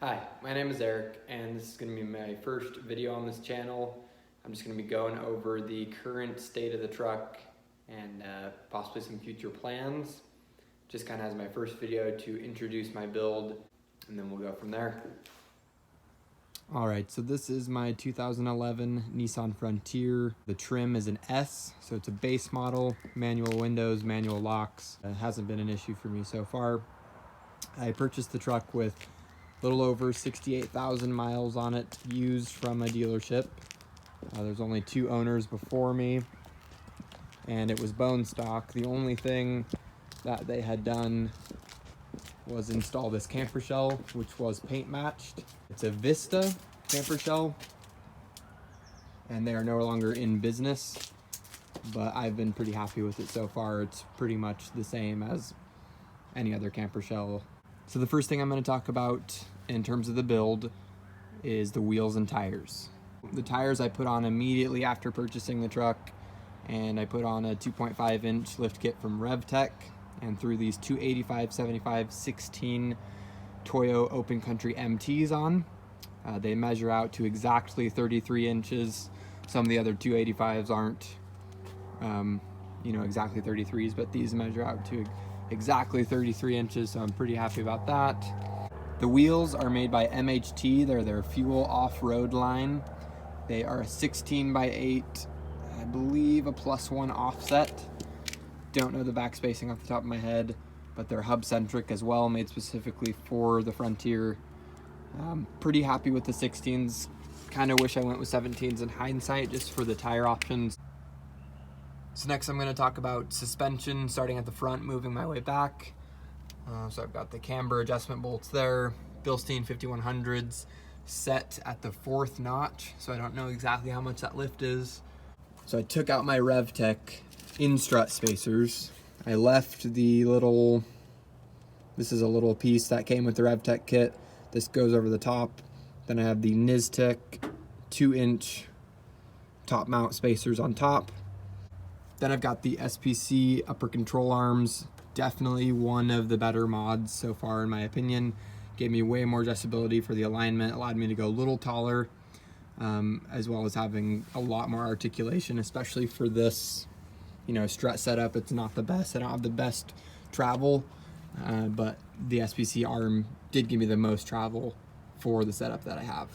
Hi, my name is Eric, and this is going to be my first video on this channel. I'm just going to be going over the current state of the truck and possibly some future plans. Just kind of as my first video to introduce my build, and then we'll go from there. Alright, so this is my 2011 Nissan Frontier. The trim is an S, so it's a base model, manual windows, manual locks. It hasn't been an issue for me so far. I purchased the truck with a little over 68,000 miles on it, used from a dealership. There's only two owners before me, and it was bone stock. The only thing that they had done was install this camper shell, which was paint matched. It's a Vista camper shell, and they are no longer in business, but I've been pretty happy with it so far. It's pretty much the same as any other camper shell. So the first thing I'm going to talk about in terms of the build is the wheels and tires. The tires I put on immediately after purchasing the truck, and I put on a 2.5 inch lift kit from RevTech and threw these 285/75/16 Toyo Open Country MTs on. They measure out to exactly 33 inches. Some of the other 285s aren't exactly 33s, but these measure out to exactly 33 inches, so I'm pretty happy about that. The wheels are made by MHT. They're their fuel off-road line. They are a 16/8, I believe a +1 offset. Don't know the back spacing off the top of my head, but they're hub-centric as well, made specifically for the Frontier. Pretty happy with the 16s. Kind of wish I went with 17s in hindsight, just for the tire options. So next I'm going to talk about suspension, starting at the front, moving my way back. So I've got the camber adjustment bolts there, Bilstein 5100s set at the 4th notch, so I don't know exactly how much that lift is. So I took out my RevTech in-strut spacers. I left the little, this is a little piece that came with the RevTech kit. This goes over the top. Then I have the Niztec 2-inch top mount spacers on top. Then I've got the SPC upper control arms, definitely one of the better mods so far in my opinion. Gave me way more adjustability for the alignment, allowed me to go a little taller, as well as having a lot more articulation, especially for this, strut setup. It's not the best, I don't have the best travel, but the SPC arm did give me the most travel for the setup that I have.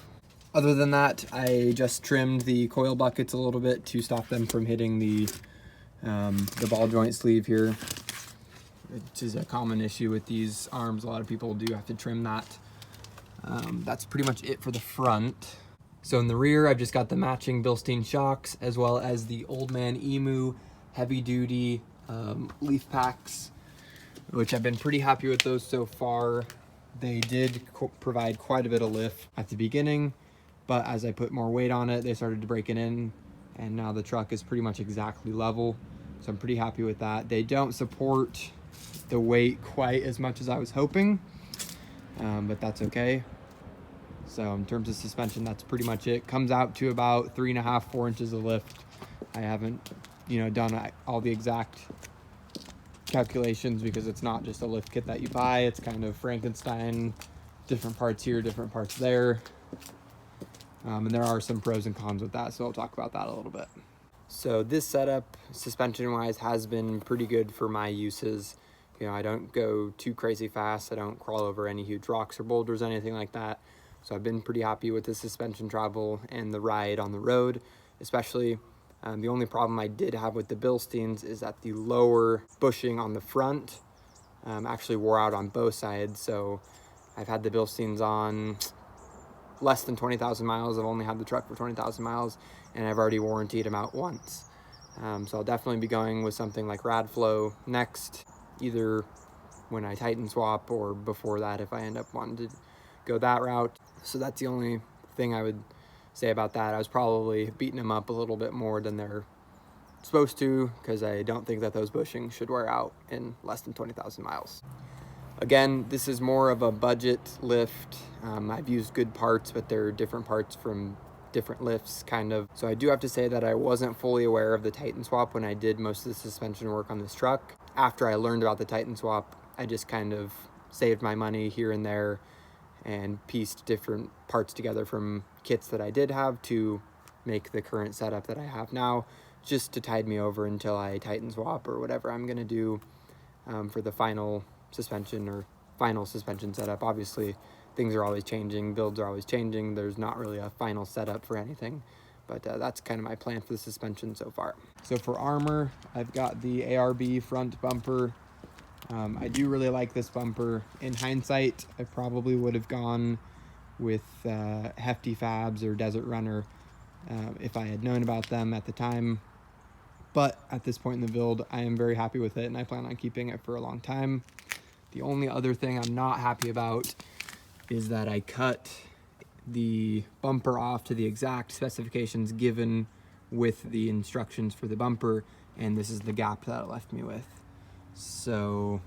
Other than that, I just trimmed the coil buckets a little bit to stop them from hitting the ball joint sleeve here, which is a common issue with these arms. A lot of people do have to trim that. That's pretty much it for the front. So in the rear, I've just got the matching Bilstein shocks, as well as the Old Man Emu heavy duty leaf packs, which I've been pretty happy with those so far. They did provide quite a bit of lift at the beginning, but as I put more weight on it, they started to break it in, and now the truck is pretty much exactly level. So I'm pretty happy with that. They don't support the weight quite as much as I was hoping, but that's okay. So in terms of suspension, that's pretty much it. Comes out to about 3.5–4 inches of lift. I haven't, done all the exact calculations because it's not just a lift kit that you buy. It's kind of Frankenstein, different parts here, different parts there. And there are some pros and cons with that, so I'll talk about that a little bit. So this setup, suspension-wise, has been pretty good for my uses. I don't go too crazy fast. I don't crawl over any huge rocks or boulders, anything like that. So I've been pretty happy with the suspension travel and the ride on the road, especially. The only problem I did have with the Bilsteins is that the lower bushing on the front actually wore out on both sides. So I've had the Bilsteins on less than 20,000 miles. I've only had the truck for 20,000 miles, and I've already warrantied them out once. So I'll definitely be going with something like Radflow next, either when I Titan swap or before that if I end up wanting to go that route. So that's the only thing I would say about that. I was probably beating them up a little bit more than they're supposed to, because I don't think that those bushings should wear out in less than 20,000 miles. Again, this is more of a budget lift. I've used good parts, but they're different parts from different lifts, kind of. So I do have to say that I wasn't fully aware of the Titan swap when I did most of the suspension work on this truck. After I learned about the Titan swap, I just kind of saved my money here and there and pieced different parts together from kits that I did have to make the current setup that I have now, just to tide me over until I tighten swap or whatever I'm gonna do for the final suspension setup. Obviously, things are always changing, builds are always changing. There's not really a final setup for anything, but that's kind of my plan for the suspension so far. So for armor, I've got the ARB front bumper. I do really like this bumper. In hindsight, I probably would have gone with Hefty Fabs or Desert Runner if I had known about them at the time. But at this point in the build, I am very happy with it, and I plan on keeping it for a long time. The only other thing I'm not happy about is that I cut the bumper off to the exact specifications given with the instructions for the bumper, and this is the gap that it left me with. So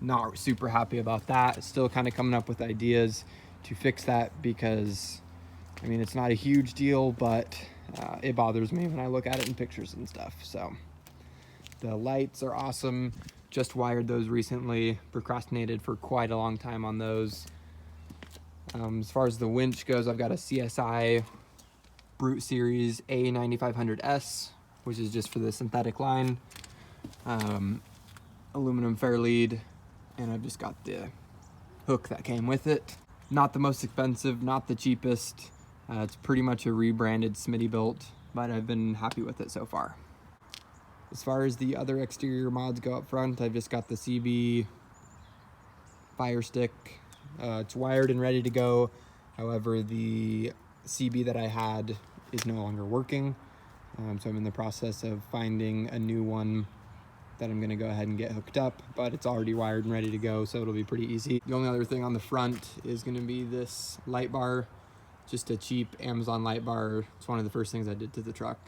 not super happy about that. Still kind of coming up with ideas to fix that, because I mean, it's not a huge deal, but it bothers me when I look at it in pictures and stuff. So the lights are awesome. Just wired those recently, procrastinated for quite a long time on those. As far as the winch goes, I've got a CSI Brute Series A9500S, which is just for the synthetic line. Aluminum fair lead, and I've just got the hook that came with it. Not the most expensive, not the cheapest. It's pretty much a rebranded Smittybilt, but I've been happy with it so far. As far as the other exterior mods go up front, I've just got the CB fire stick. It's wired and ready to go. However, the CB that I had is no longer working. So I'm in the process of finding a new one that I'm gonna go ahead and get hooked up, but it's already wired and ready to go, so it'll be pretty easy. The only other thing on the front is gonna be this light bar, just a cheap Amazon light bar. It's one of the first things I did to the truck,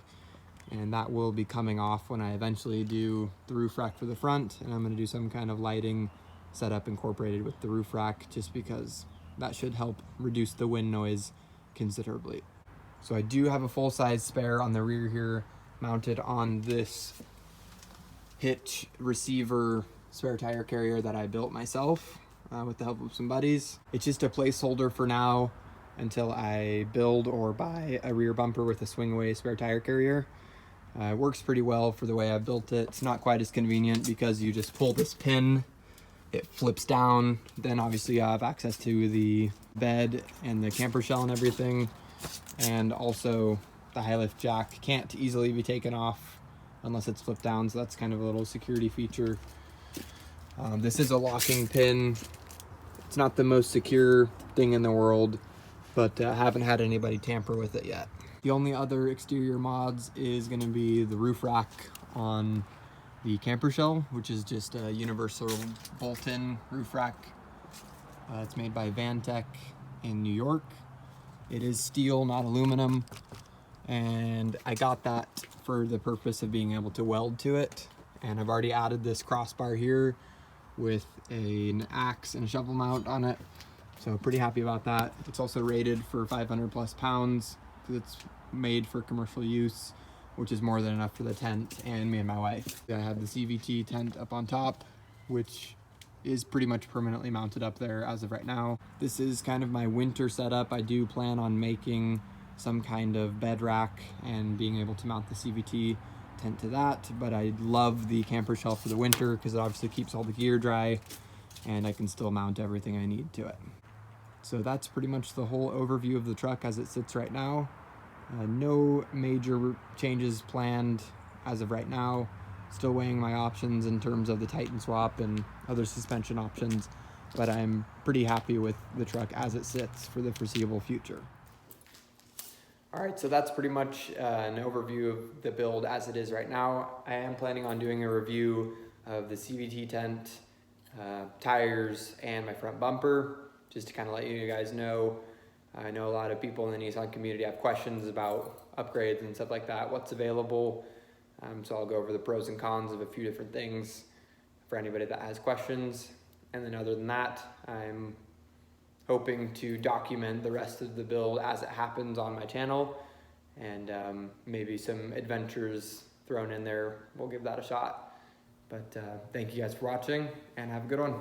and that will be coming off when I eventually do the roof rack for the front, and I'm gonna do some kind of lighting setup incorporated with the roof rack, just because that should help reduce the wind noise considerably. So I do have a full-size spare on the rear here, mounted on this hitch receiver spare tire carrier that I built myself with the help of some buddies. It's just a placeholder for now until I build or buy a rear bumper with a swing-away spare tire carrier. It works pretty well for the way I built it. It's not quite as convenient because you just pull this pin, it flips down, then obviously you have access to the bed and the camper shell and everything, and also the high lift jack can't easily be taken off unless it's flipped down, so that's kind of a little security feature. This is a locking pin. It's not the most secure thing in the world, but I haven't had anybody tamper with it yet. The only other exterior mods is going to be the roof rack on the camper shell, which is just a universal bolt-in roof rack. It's made by Vantech in New York. It is steel, not aluminum, and I got that for the purpose of being able to weld to it. And I've already added this crossbar here with an axe and a shovel mount on it, so pretty happy about that. It's also rated for 500 plus pounds because it's made for commercial use, which is more than enough for the tent and me and my wife. I have the CVT tent up on top, which is pretty much permanently mounted up there as of right now. This is kind of my winter setup. I do plan on making some kind of bed rack and being able to mount the CVT tent to that, but I love the camper shell for the winter because it obviously keeps all the gear dry and I can still mount everything I need to it. So that's pretty much the whole overview of the truck as it sits right now. No major changes planned as of right now. Still weighing my options in terms of the Titan swap and other suspension options, but I'm pretty happy with the truck as it sits for the foreseeable future. All right, so that's pretty much an overview of the build as it is right now. I am planning on doing a review of the CVT tent, tires, and my front bumper, just to kind of let you guys know. I know a lot of people in the Nissan community have questions about upgrades and stuff like that, what's available. So I'll go over the pros and cons of a few different things for anybody that has questions. And then other than that, I'm hoping to document the rest of the build as it happens on my channel, and maybe some adventures thrown in there. We'll give that a shot. But thank you guys for watching, and have a good one.